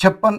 56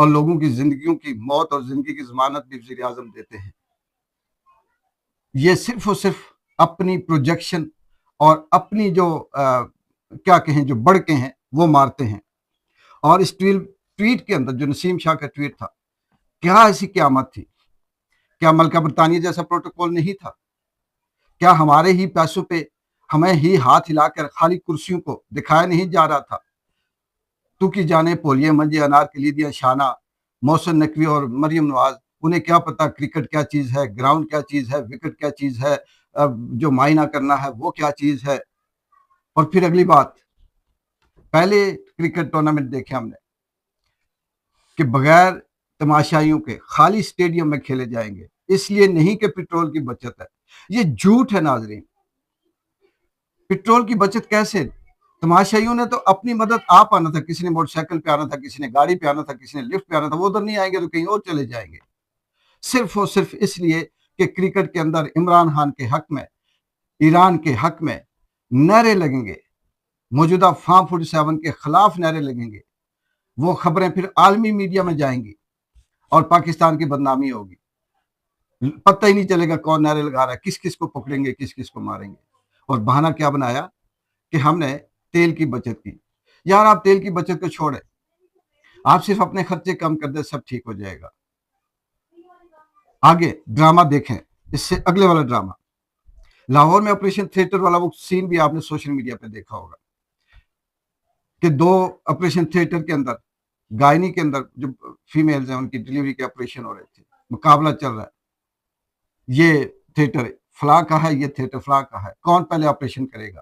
اور لوگوں کی زندگیوں کی موت اور زندگی کی ضمانت بھی وزیر اعظم دیتے ہیں. یہ صرف اور صرف اپنی پروجیکشن اور اپنی جو کیا کہیں جو بڑکے ہیں وہ مارتے ہیں. اور اس ٹویٹ کے اندر جو نسیم شاہ کا ٹویٹ تھا، کیا ایسی قیامت تھی؟ کیا ملکہ برطانیہ جیسا پروٹوکول نہیں تھا؟ کیا ہمارے ہی پیسوں پہ ہمیں ہی ہاتھ ہلا کر خالی کرسیوں کو دکھایا نہیں جا رہا تھا؟ تو کی جانے پولیے منجے انار کلیدیاں شانہ محسن نقوی اور مریم نواز، انہیں کیا پتا کرکٹ کیا چیز ہے، گراؤنڈ کیا چیز ہے، وکٹ کیا چیز ہے، جو معائنہ کرنا ہے وہ کیا چیز ہے. اور پھر اگلی بات، پہلے کرکٹ ٹورنامنٹ دیکھے ہم نے کہ بغیر تماشائیوں کے خالی سٹیڈیم میں کھیلے جائیں گے، اس لیے نہیں کہ پٹرول کی بچت ہے. یہ جھوٹ ہے ناظرین. پٹرول کی بچت کیسے؟ تماشائیوں نے تو اپنی مدد آپ آنا تھا، کسی نے موٹر سائیکل پہ آنا تھا، کسی نے گاڑی پہ آنا تھا، کسی نے لفٹ پہ آنا تھا، وہ ادھر نہیں آئیں گے تو کہیں اور چلے جائیں گے، صرف اور صرف اس لیے کہ کرکٹ کے اندر عمران خان کے حق میں، ایران کے حق میں نعرے لگیں گے، موجودہ فارم 47 کے خلاف نعرے لگیں گے. وہ خبریں پھر عالمی میڈیا میں جائیں گی اور پاکستان کی بدنامی ہوگی. پتہ ہی نہیں چلے گا کون نعرے لگا رہا ہے، کس کس کو پکڑیں گے، کس کس کو ماریں گے. اور بہانہ کیا بنایا کہ ہم نے تیل کی بچت کی. یار آپ تیل کی بچت کو چھوڑیں، آپ صرف اپنے خرچے کم کر دیں، سب ٹھیک ہو جائے گا. آگے ڈرامہ دیکھیں، اس سے اگلے والا ڈرامہ لاہور میں آپریشن تھیٹر والا وہ سین بھی آپ نے سوشل میڈیا پہ دیکھا ہوگا کہ 2 آپریشن تھیٹر کے اندر، گائنی کے اندر جو فیمیلز ہیں ان کی ڈیلیوری کے آپریشن ہو رہے تھے، مقابلہ چل رہا ہے، یہ تھیٹر فلاں کا ہے، یہ تھیٹر فلاں کا ہے، کون پہلے آپریشن کرے گا،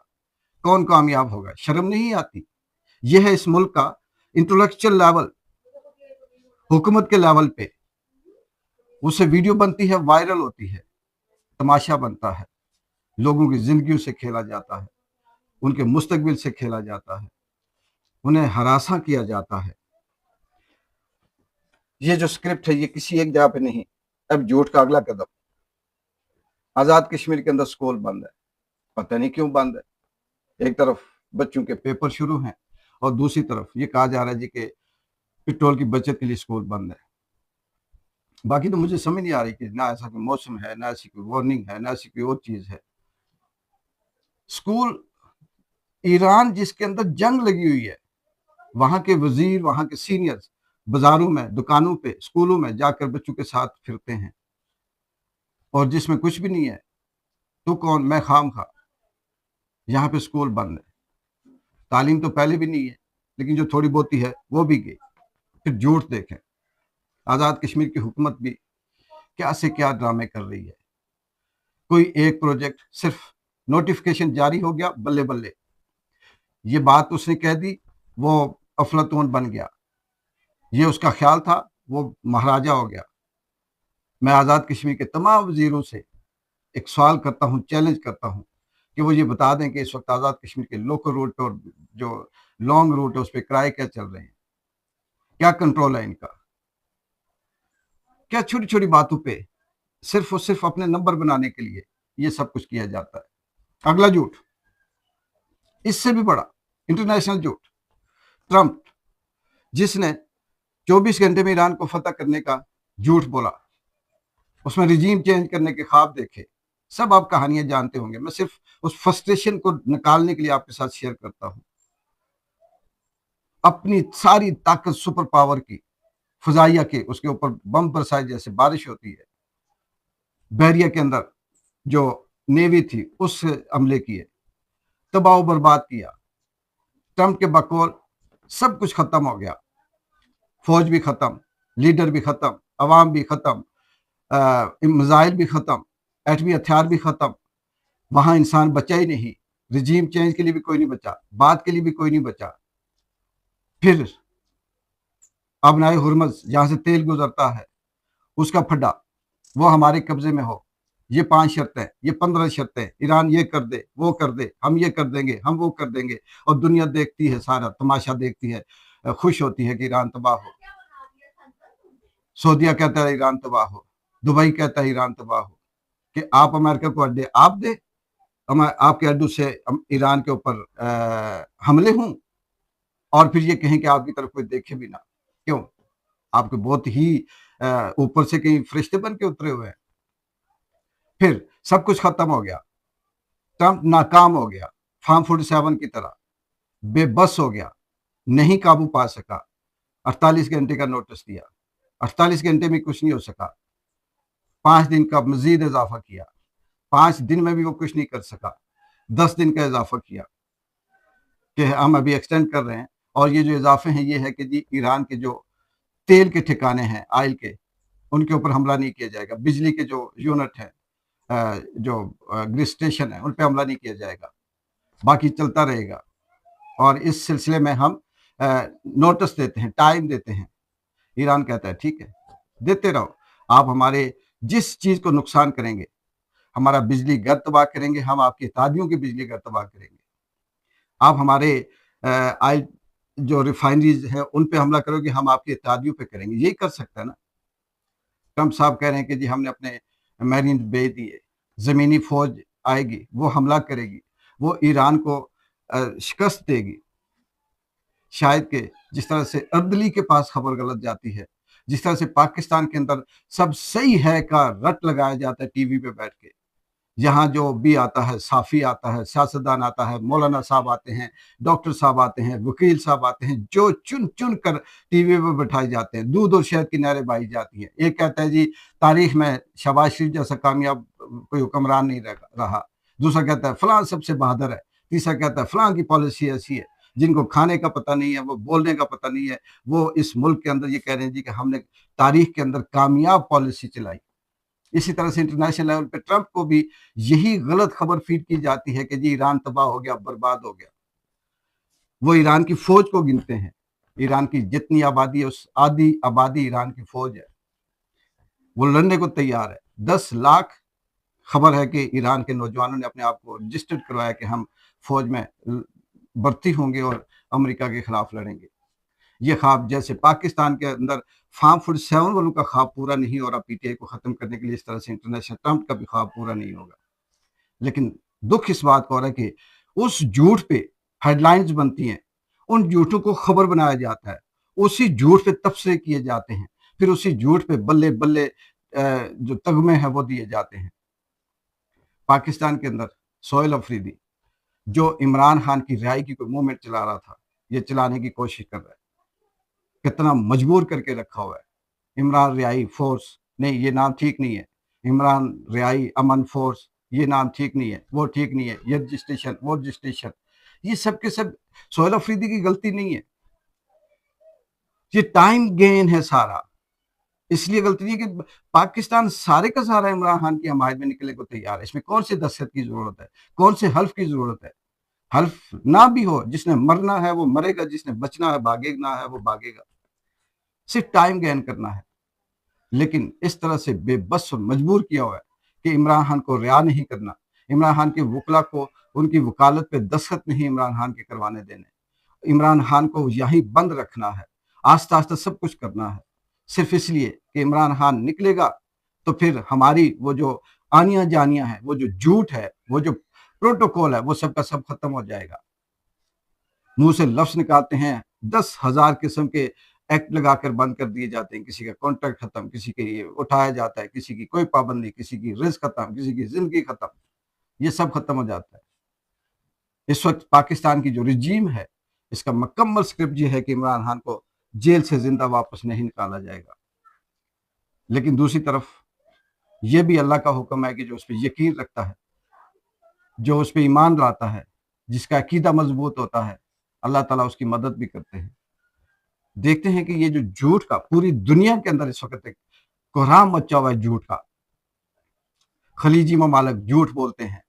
کون کامیاب ہوگا. شرم نہیں آتی؟ یہ ہے اس ملک کا انٹلیکچل لیول. حکومت کے لیول پہ اس سے ویڈیو بنتی ہے، وائرل ہوتی ہے، تماشا بنتا ہے، لوگوں کی زندگیوں سے کھیلا جاتا ہے، ان کے مستقبل سے کھیلا جاتا ہے، انہیں ہراساں کیا جاتا ہے. یہ جو سکرپٹ ہے یہ کسی ایک جگہ پہ نہیں. اب جھوٹ کا اگلا قدم، آزاد کشمیر کے اندر سکول بند ہے. پتہ نہیں کیوں بند ہے. ایک طرف بچوں کے پیپر شروع ہیں اور دوسری طرف یہ کہا جا رہا ہے جی کہ پٹرول کی بچت کے لیے سکول بند ہے. باقی تو مجھے سمجھ نہیں آ رہی کہ نہ ایسا کوئی موسم ہے، نہ ایسی کوئی وارننگ ہے، نہ ایسی کوئی اور چیز ہے. سکول ایران جس کے اندر جنگ لگی ہوئی ہے، وہاں کے وزیر، وہاں کے سینئرز بازاروں میں، دکانوں پہ، سکولوں میں جا کر بچوں کے ساتھ پھرتے ہیں، اور جس میں کچھ بھی نہیں ہے تو کون، میں خام خواہ. یہاں پہ سکول بند ہے. تعلیم تو پہلے بھی نہیں ہے لیکن جو تھوڑی بہت ہے وہ بھی گئی. پھر جھوٹ دیکھیں، آزاد کشمیر کی حکومت بھی کیا سے کیا ڈرامے کر رہی ہے. کوئی ایک پروجیکٹ صرف نوٹیفیکیشن جاری ہو گیا، بلے بلے یہ بات اس نے کہہ دی، وہ افلاطون بن گیا. یہ اس کا خیال تھا، وہ مہاراجہ ہو گیا. میں آزاد کشمیر کے تمام وزیروں سے ایک سوال کرتا ہوں، چیلنج کرتا ہوں کہ وہ یہ بتا دیں کہ اس وقت آزاد کشمیر کے لوکل روڈ پہ اور جو لانگ روٹ ہے اس پہ کرائے کیا چل رہے ہیں، کیا کنٹرول ہے ان کا. کیا چھوٹی چھوٹی باتوں پہ صرف اور صرف اپنے نمبر بنانے کے لیے یہ سب کچھ کیا جاتا ہے. اگلا جھوٹ، اس سے بھی بڑا انٹرنیشنل جھوٹ، ٹرمپ جس نے 24 گھنٹے میں ایران کو فتح کرنے کا جھوٹ بولا، اس میں رجیم چینج کرنے کے خواب دیکھے. سب آپ کہانیاں جانتے ہوں گے، میں صرف اس فرسٹریشن کو نکالنے کے لیے آپ کے ساتھ شیئر کرتا ہوں. اپنی ساری طاقت سپر پاور کی، فضائیہ کے، اس کے اوپر بم برسائے جیسے بارش ہوتی ہے. بحریہ کے اندر جو نیوی تھی اس سے حملے کیے، تباہ و برباد کیا. ٹرمپ کے بقول سب کچھ ختم ہو گیا، فوج بھی ختم، لیڈر بھی ختم، عوام بھی ختم، میزائل بھی ختم، ایٹمی ہتھیار بھی ختم. وہاں انسان بچا ہی نہیں. رجیم چینج کے لیے بھی کوئی نہیں بچا، بات کے لیے بھی کوئی نہیں بچا. پھر ابنائے ہرمز جہاں سے تیل گزرتا ہے اس کا پھڈا وہ ہمارے قبضے میں ہو. یہ 5 شرطیں، یہ 15 شرطیں، ایران یہ کر دے، وہ کر دے، ہم یہ کر دیں گے، ہم وہ کر دیں گے. اور دنیا دیکھتی ہے، سارا تماشا دیکھتی ہے، خوش ہوتی ہے کہ ایران تباہ ہو. سعودیہ کہتا ہے ایران تباہ ہو، دبئی کہتا ہے ایران تباہ ہو. کہ آپ امریکہ کو اڈے آپ دے، آپ کے اڈو سے ایران کے اوپر حملے ہوں، اور پھر یہ کہیں کہ آپ کی طرف کوئی دیکھے بھی نہ. کیوں؟ آپ کے بہت ہی اوپر سے کہیں فرشتے بن کے اترے ہوئے ہیں. پھر سب کچھ ختم ہو گیا. ٹرمپ ناکام ہو گیا فارم 47 کی طرح, بے بس ہو گیا, نہیں قابو پا سکا. 48 گھنٹے کا نوٹس دیا, 48 گھنٹے میں کچھ نہیں ہو سکا. 5 دن کا مزید اضافہ کیا, 5 دن میں بھی وہ کچھ نہیں کر سکا. 10 دن کا اضافہ کیا کہ ہم ابھی ایکسٹینڈ کر رہے ہیں. اور یہ جو اضافے ہیں یہ ہے کہ جی ایران کے جو تیل کے ٹھکانے ہیں, آئل کے, ان کے اوپر حملہ نہیں کیا جائے گا. بجلی کے جو یونٹ ہیں, جو گریڈ اسٹیشن ہیں, ان پہ حملہ نہیں کیا جائے گا. باقی چلتا رہے گا. اور اس سلسلے میں ہم نوٹس دیتے ہیں, ٹائم دیتے ہیں. ایران کہتا ہے ٹھیک ہے دیتے رہو, آپ ہمارے جس چیز کو نقصان کریں گے, ہمارا بجلی گھر تباہ کریں گے, ہم آپ کے اتحادیوں کی بجلی گھر تباہ کریں گے. آپ ہمارے آئل جو ریفائنریز ہیں ان پہ حملہ کرو گے, ہم آپ کے اتحادیوں پہ کریں گے. یہی کر سکتا ہے نا. ٹرمپ صاحب کہہ رہے ہیں کہ جی ہم نے اپنے میرین بھیج دیے, زمینی فوج آئے گی, وہ حملہ کرے گی, وہ ایران کو شکست دے گی. شاید کہ جس طرح سے عدلی کے پاس خبر غلط جاتی ہے, جس طرح سے پاکستان کے اندر سب صحیح ہے کا رٹ لگایا جاتا ہے ٹی وی پہ بیٹھ کے. یہاں جو بھی آتا ہے, صافی آتا ہے, سیاستدان آتا ہے, مولانا صاحب آتے ہیں, ڈاکٹر صاحب آتے ہیں, وکیل صاحب آتے ہیں, جو چن چن کر ٹی وی پہ بٹھائے جاتے ہیں, دودھ اور شہد کی نعریں بائی جاتی ہیں. ایک کہتا ہے جی تاریخ میں شہباز شریف جیسا کامیاب کوئی حکمران نہیں رہا. دوسرا کہتا ہے فلاں سب سے بہادر ہے. تیسرا کہتا ہے فلاں کی پالیسی ایسی ہے. جن کو کھانے کا پتہ نہیں ہے, وہ بولنے کا پتہ نہیں ہے, وہ اس ملک کے اندر یہ کہہ رہے ہیں جی کہ ہم نے تاریخ کے اندر کامیاب پالیسی چلائی. اسی طرح سے انٹرنیشنل لیول پہ ٹرمپ کو بھی یہی غلط خبر فیڈ کی جاتی ہے کہ جی ایران تباہ ہو گیا, برباد ہو گیا. وہ ایران کی فوج کو گنتے ہیں. ایران کی جتنی آبادی ہے اس آدھی آبادی ایران کی فوج ہے, وہ لڑنے کو تیار ہے. 10 لاکھ خبر ہے کہ ایران کے نوجوانوں نے اپنے آپ کو رجسٹرڈ کروایا کہ ہم فوج میں بھرتی ہوں گے اور امریکہ کے خلاف لڑیں گے. یہ خواب جیسے پاکستان کے اندر فارم 47 والوں کا خواب پورا نہیں ہو رہا پی ٹی آئی کو ختم کرنے کے لیے, اس طرح سے انٹرنیشنل ٹرمپ کا بھی خواب پورا نہیں ہوگا. لیکن دکھ اس بات کا ہو رہا ہے کہ اس جھوٹ پہ ہیڈ لائنز بنتی ہیں, ان جھوٹوں کو خبر بنایا جاتا ہے, اسی جھوٹ پہ تبصرے کیے جاتے ہیں, پھر اسی جھوٹ پہ بلے بلے جو تگمے ہیں وہ دیے جاتے ہیں. پاکستان کے اندر سہیل افریدی جو عمران خان کی رہائی کی کوئی موومنٹ چلا رہا تھا, یہ چلانے کی کوشش کر رہا ہے, کتنا مجبور کر کے رکھا ہوا ہے. عمران رہائی فورس نہیں, یہ نام ٹھیک نہیں ہے. عمران رہائی امن فورس, یہ نام ٹھیک نہیں ہے, وہ ٹھیک نہیں ہے. یہ رجسٹریشن, وہ رجسٹریشن, یہ سب کے سب سہیل افریدی کی غلطی نہیں ہے. یہ ٹائم گین ہے سارا. اس لیے غلطی نہیں ہے کہ پاکستان سارے کا سارا عمران خان کی حمایت میں نکلنے کو تیار ہے. اس میں کون سے دستخط کی ضرورت ہے, کون سے حلف کی ضرورت ہے؟ حلف نہ بھی ہو, جس نے مرنا ہے وہ مرے گا, جس نے بچنا ہے بھاگنا ہے وہ بھاگے گا. صرف ٹائم گین کرنا ہے. لیکن اس طرح سے بے بس اور مجبور کیا ہوا ہے کہ عمران خان کو رہا نہیں کرنا, عمران خان کے وکلا کو ان کی وکالت پہ دستخط نہیں عمران خان کے کروانے دینے, عمران خان کو یہیں بند رکھنا ہے, آہستہ آہستہ سب کچھ کرنا ہے, صرف اس لیے کہ عمران خان نکلے گا تو پھر ہماری وہ جو آنیاں جانیاں ہیں, وہ جو جھوٹ ہے, وہ جو پروٹوکول ہے, وہ سب کا سب ختم ہو جائے گا. منہ سے لفظ نکالتے ہیں, 10,000 قسم کے ایکٹ لگا کر بند کر دیے جاتے ہیں. کسی کا کانٹریکٹ ختم, کسی کے یہ اٹھایا جاتا ہے, کسی کی کوئی پابندی, کسی کی رزق ختم, کسی کی زندگی ختم, یہ سب ختم ہو جاتا ہے. اس وقت پاکستان کی جو رجیم ہے, اس کا مکمل سکرپٹ یہ ہے کہ عمران خان کو جیل سے زندہ واپس نہیں نکالا جائے گا. لیکن دوسری طرف یہ بھی اللہ کا حکم ہے کہ جو اس پہ یقین رکھتا ہے, جو اس پہ ایمان لاتا ہے, جس کا عقیدہ مضبوط ہوتا ہے, اللہ تعالیٰ اس کی مدد بھی کرتے ہیں. دیکھتے ہیں کہ یہ جو جھوٹ کا پوری دنیا کے اندر اس وقت ایک کوہرام مچا ہوا ہے جھوٹ کا. خلیجی ممالک جھوٹ بولتے ہیں,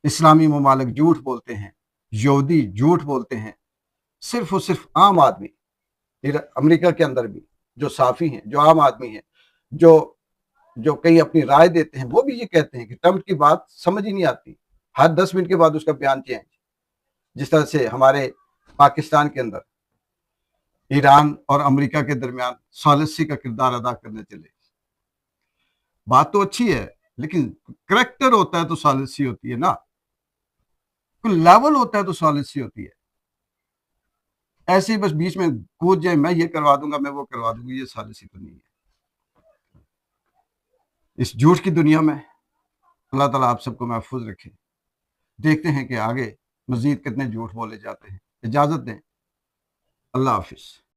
اسلامی ممالک جھوٹ بولتے ہیں, یہودی جھوٹ بولتے ہیں. صرف اور صرف عام آدمی, امریکہ کے اندر بھی جو صحافی ہیں, جو عام آدمی ہیں, جو کئی اپنی رائے دیتے ہیں, وہ بھی یہ کہتے ہیں کہ ٹرمپ کی بات سمجھ ہی نہیں آتی. ہر 10 منٹ کے بعد اس کا بیان چینج. جس طرح سے ہمارے پاکستان کے اندر ایران اور امریکہ کے درمیان ثالثی کا کردار ادا کرنے چلے. بات تو اچھی ہے, لیکن کریکٹر ہوتا ہے تو ثالثی ہوتی ہے نا, کوئی لیول ہوتا ہے تو ثالثی ہوتی ہے. ایسے ہی بس بیچ میں کود جائیں، میں یہ کروا دوں گا، میں وہ کروا دوں گا، یہ ثالثی تو نہیں ہے۔ اس جھوٹ کی دنیا میں اللہ تعالیٰ آپ سب کو محفوظ رکھے۔ دیکھتے ہیں کہ آگے مزید کتنے جھوٹ بولے جاتے ہیں۔ اجازت دیں، اللہ حافظ۔